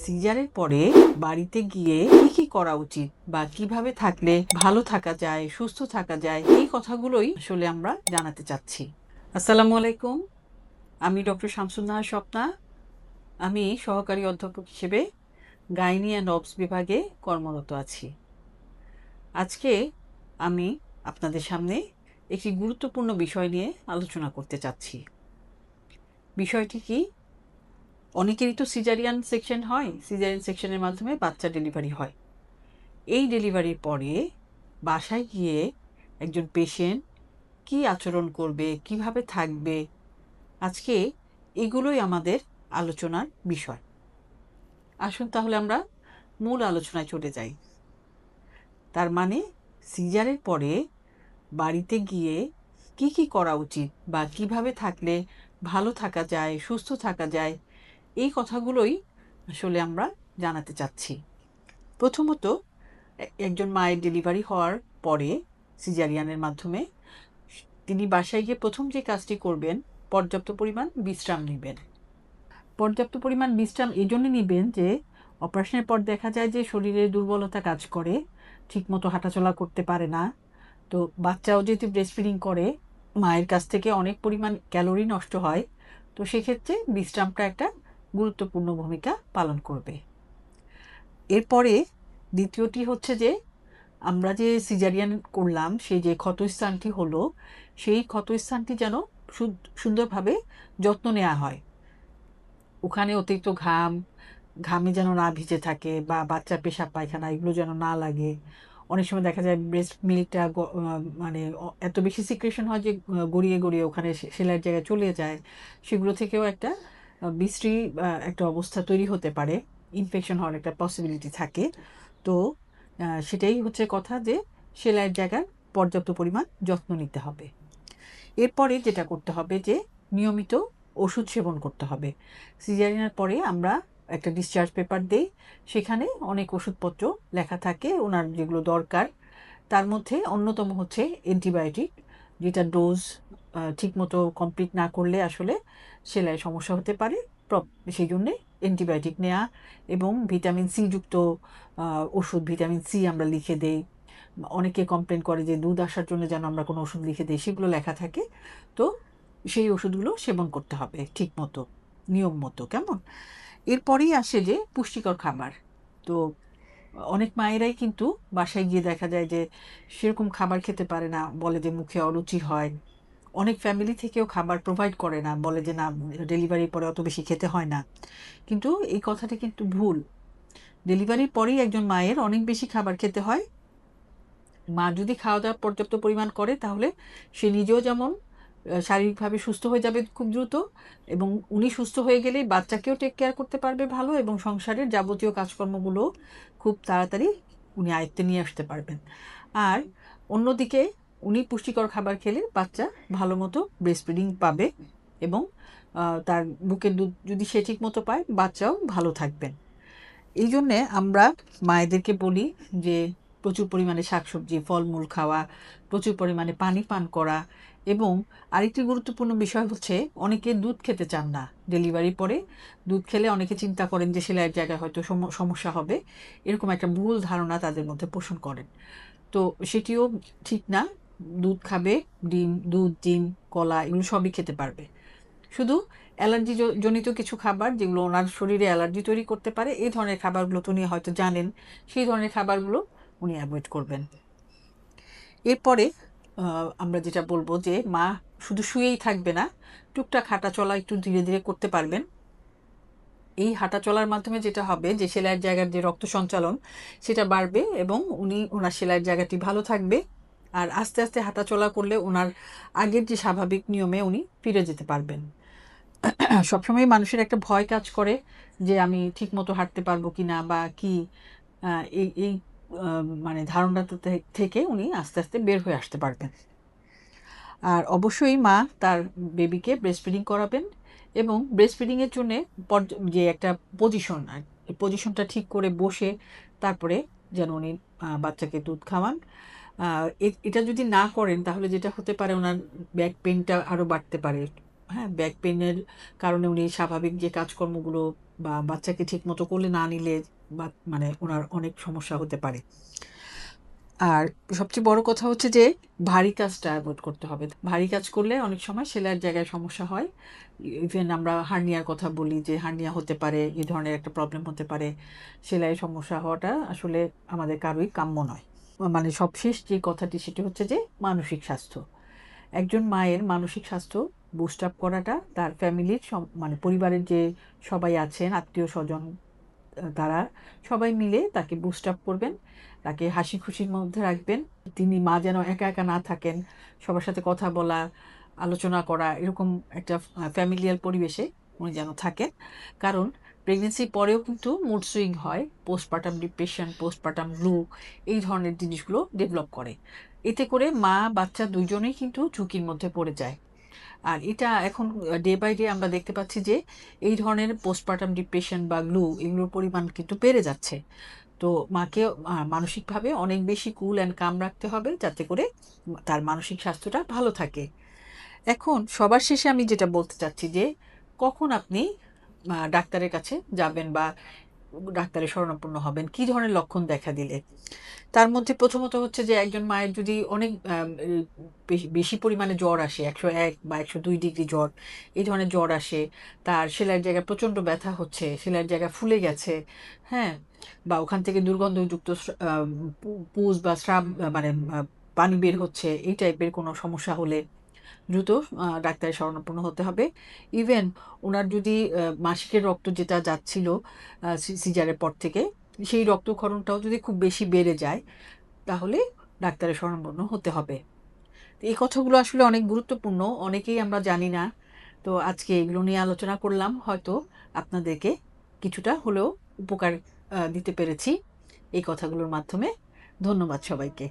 সিজারের পরে বাড়িতে গিয়ে কি করা উচিত বা কিভাবে থাকলে ভালো থাকা যায়, সুস্থ থাকা যায়, এই কথাগুলোই আসলে আমরা জানাতে চাচ্ছি। আসসালামু আলাইকুম। আমি ডক্টর শামসুন নাহার স্বপ্না। আমি সহকারী অধ্যাপক হিসেবে গাইনি অ্যান্ড অবস বিভাগে কর্মরত আছি। আজকে আমি আপনাদের সামনে একটি গুরুত্বপূর্ণ বিষয় নিয়ে আলোচনা করতে চাচ্ছি। বিষয়টি কি? অনেকেরই তো সিজারিয়ান সেকশন হয়। সিজারিয়ান সেকশনের মাধ্যমে বাচ্চা ডেলিভারি হয়। এই ডেলিভারির পরে বাসায় গিয়ে একজন পেশেন্ট কী আচরণ করবে, কিভাবে থাকবে, আজকে এগুলোই আমাদের আলোচনার বিষয়। আসুন তাহলে আমরা মূল আলোচনায় চলে যাই। তার মানে সিজারের পরে বাড়িতে গিয়ে কি করা উচিত বা কিভাবে থাকলে ভালো থাকা যায়, সুস্থ থাকা যায়, এই কথাগুলোই আসলে আমরা জানাতে চাচ্ছি। প্রথমত, একজন মায়ের ডেলিভারি হওয়ার পরে সিজারিয়ানের মাধ্যমে তিনি বাসায় গিয়ে প্রথম যে কাজটি করবেন, পর্যাপ্ত পরিমাণ বিশ্রাম নেবেন। পর্যাপ্ত পরিমাণ বিশ্রাম এই জন্য নেবেন যে অপারেশনের পর দেখা যায় যে শরীরে দুর্বলতা কাজ করে, ঠিকমতো হাঁটাচলা করতে পারে না। তো বাচ্চাও যেহেতু ব্রেস্ট ফিডিং করে, মায়ের কাছ থেকে অনেক পরিমাণ ক্যালোরি নষ্ট হয়। তো সেক্ষেত্রে বিশ্রামটা একটা গুরুত্বপূর্ণ ভূমিকা পালন করবে। এরপরে দ্বিতীয়টি হচ্ছে যে আমরা যে সিজারিয়ান করলাম, সেই যে ক্ষতস্থানটি হলো, সেই ক্ষতস্থানটি যেন সুন্দরভাবে যত্ন নেওয়া হয়। ওখানে অতিরিক্ত ঘামে যেন না ভিজে থাকে বা বাচ্চার পেশাব পায়খানা এগুলো যেন না লাগে। অনেক সময় দেখা যায় ব্রেস্ট মিল্কটা মানে এত বেশি সিক্রেশন হয় যে গড়িয়ে গড়িয়ে ওখানে সেলাইয়ের জায়গায় চলে যায়। সেগুলো থেকেও একটা বিশ্রী একটা অবস্থা তৈরি হতে পারে, ইনফেকশন হওয়ার একটা পসিবিলিটি থাকে। তো সেটাই হচ্ছে কথা যে সেলাইয়ের জায়গার পর্যাপ্ত পরিমাণ যত্ন নিতে হবে। এরপরে যেটা করতে হবে যে নিয়মিত ওষুধ সেবন করতে হবে। সিজারিয়ানের পরে আমরা একটা ডিসচার্জ পেপার দেই, সেখানে অনেক ওষুধপত্র লেখা থাকে ওনার যেগুলো দরকার। তার মধ্যে অন্যতম হচ্ছে অ্যান্টিবায়োটিক, যেটা ডোজ ঠিকমতো কমপ্লিট না করলে আসলে সেলাই সমস্যা হতে পারে। সেই জন্যে অ্যান্টিবায়োটিক নেওয়া এবং ভিটামিন সি যুক্ত ওষুধ, ভিটামিন সি আমরা লিখে দেই। অনেকে কমপ্লেন করে যে দুধ আসার জন্য যেন আমরা কোনো ওষুধ লিখে দিই, সেগুলো লেখা থাকে। তো সেই ওষুধগুলো সেবন করতে হবে ঠিক মতো, নিয়ম মতো, কেমন? এরপরেই আসে যে পুষ্টিকর খাবার। তো অনেক মায়েরাই কিন্তু বাসায় গিয়ে দেখা যায় যে সেরকম খাবার খেতে পারে না, বলে যে মুখে অরুচি হয়। অনেক ফ্যামিলি থেকেও খাবার প্রোভাইড করে না, বলে যে না, ডেলিভারির পরে অত বেশি খেতে হয় না। কিন্তু এই কথাটা কিন্তু ভুল। ডেলিভারির পরেই একজন মায়ের অনেক বেশি খাবার খেতে হয়। মা যদি খাওয়া দাওয়া পর্যাপ্ত পরিমাণ করে, তাহলে সে নিজেও যেমন শারীরিকভাবে সুস্থ হয়ে যাবে খুব দ্রুত, এবং উনি সুস্থ হয়ে গেলেই বাচ্চাকেও টেক কেয়ার করতে পারবে ভালো, এবং সংসারের যাবতীয় কাজকর্মগুলো খুব তাড়াতাড়ি উনি আয়ত্তে নিয়ে আসতে পারবেন। আর অন্যদিকে উনি পুষ্টিকর খাবার খেলে বাচ্চা ভালো মতো ব্রেস্ট ফিডিং পাবে, এবং তার বুকের দুধ যদি সে ঠিক মতো পায়, বাচ্চাও ভালো থাকবেন। এই জন্যে আমরা মায়েদেরকে বলি যে প্রচুর পরিমাণে শাকসবজি, ফলমূল খাওয়া, প্রচুর পরিমাণে পানি পান করা। এবং আরেকটি গুরুত্বপূর্ণ বিষয় হচ্ছে, অনেকে দুধ খেতে চান না ডেলিভারির পরে। দুধ খেলে অনেকে চিন্তা করেন যে সেলাইয়ের জায়গায় হয়তো সমস্যা হবে, এরকম একটা ভুল ধারণা তাদের মধ্যে পোষণ করেন। তো সেটিও ঠিক না। দুধ খাবে, দুধ, ডিম, কলা এগুলো সবই খেতে পারবে। শুধু অ্যালার্জি জনিত কিছু খাবার, যেগুলো ওনার শরীরে অ্যালার্জি তৈরি করতে পারে, এই ধরনের খাবারগুলো তো উনি হয়তো জানেন, সেই ধরনের খাবারগুলো উনি অ্যাভয়েড করবেন। এরপরে আমরা যেটা বলবো যে মা শুধু শুয়েই থাকবে না, টুকটাক হাঁটা চলা একটু ধীরে ধীরে করতে পারবেন। এই হাঁটা চলার মাধ্যমে যেটা হবে যে সেলাইয়ের জায়গার যে রক্ত সঞ্চালন সেটা বাড়বে, এবং ওনার সেলাইয়ের জায়গাটি ভালো থাকবে। আর আস্তে আস্তে হাঁটা চলা করলে ওনার আগের যে স্বাভাবিক নিয়মে উনি ফিরে যেতে পারবেন। সবসময় মানুষের একটা ভয় কাজ করে যে আমি ঠিক মতো হাঁটতে পারবো কি না বা কি, এই এই মানে ধারণাটা থেকে উনি আস্তে আস্তে বের হয়ে আসতে পারবেন। আর অবশ্যই মা তার বেবিকে ব্রেস্ট ফিডিং করাবেন, এবং ব্রেস্ট ফিডিংয়ের জন্যে যে একটা পজিশন, এই পজিশনটা ঠিক করে বসে তারপরে যেন উনি বাচ্চাকে দুধ খাওয়ান। এটা যদি না করেন, তাহলে যেটা হতে পারে ওনার ব্যাক পেনটা আরও বাড়তে পারে। হ্যাঁ, ব্যাক পেনের কারণে উনি স্বাভাবিক যে কাজকর্মগুলো বা বাচ্চাকে ঠিক মতো কোলে না নিলে বা মানে ওনার অনেক সমস্যা হতে পারে। আর সবচেয়ে বড় কথা হচ্ছে যে ভারী কাজটা অ্যাভয়েড করতে হবে। ভারী কাজ করলে অনেক সময় সেলাইয়ের জায়গায় সমস্যা হয়। ইভেন আমরা হার্নিয়ার কথা বলি যে হার্নিয়া হতে পারে, এই ধরনের একটা প্রবলেম হতে পারে। সেলাইয়ের সমস্যা হওয়াটা আসলে আমাদের কারোই কাম্য নয়। মানে সবশেষ যে কথাটি সেটি হচ্ছে যে মানসিক স্বাস্থ্য। একজন মায়ের মানসিক স্বাস্থ্য বুস্ট আপ করাটা তার ফ্যামিলির মানে পরিবারের যে সবাই আছেন, আত্মীয়-স্বজন তারা সবাই মিলে তাকে বুস্ট আপ করবেন, তাকে হাসি খুশির মধ্যে রাখবেন। তিনি মা যেন একা একা না থাকেন, সবার সাথে কথা বলা, আলোচনা করা এরকম একটা ফ্যামিলিয়াল পরিবেশে উনি যেন থাকেন। কারণ প্রেগনেন্সির পরেও কিন্তু মুড সুইং হয়, পোস্টপার্টাম ডিপ্রেশন, পোস্টপার্টাম গ্লু এই ধরনের জিনিসগুলো ডেভেলপ করে। এতে করে মা বাচ্চা দুজনেই কিন্তু ঝুঁকির মধ্যে পড়ে যায়। আর এটা এখন ডে বাই ডে আমরা দেখতে পাচ্ছি যে এই ধরনের পোস্টপার্টাম ডিপ্রেশন বা গ্লু এগুলোর পরিমাণ কিন্তু বেড়ে যাচ্ছে। তো মাকে মানসিকভাবে অনেক বেশি কুল অ্যান্ড কাম রাখতে হবে যাতে করে তার মানসিক স্বাস্থ্যটা ভালো থাকে। এখন সবার শেষে আমি যেটা বলতে চাচ্ছি যে কখন আপনি ডাক্তারের কাছে যাবেন বা ডাক্তারের শরণাপন্ন হবেন, কী ধরনের লক্ষণ দেখা দিলে? তার মধ্যে প্রথমত হচ্ছে যে একজন মায়ের যদি অনেক বেশি পরিমাণে জ্বর আসে, 101 বা 102 ডিগ্রি জ্বর, এই ধরনের জ্বর আসে, তার সেলাইয়ের জায়গায় প্রচণ্ড ব্যথা হচ্ছে, সেলাইয়ের জায়গা ফুলে গেছে, হ্যাঁ? বা ওখান থেকে দুর্গন্ধযুক্ত পুজ বা স্রাব মানে পানি বের হচ্ছে, এই টাইপের কোনো সমস্যা হলে দ্রুত ডাক্তারের শরণাপন্ন হতে হবে। ইভেন উনার যদি মাসিকের রক্ত যেটা যাচ্ছিল সিজারের পর থেকে, সেই রক্তক্ষরণটাও যদি খুব বেশি বেড়ে যায়, তাহলে ডাক্তারের শরণাপন্ন হতে হবে। তো এই কথাগুলো আসলে অনেক গুরুত্বপূর্ণ, অনেকেই আমরা জানি না। তো আজকে এগুলো নিয়ে আলোচনা করলাম। হয়তো আপনাদেরকে কিছুটা হলেও উপকার দিতে পেরেছি এই কথাগুলোর মাধ্যমে। ধন্যবাদ সবাইকে।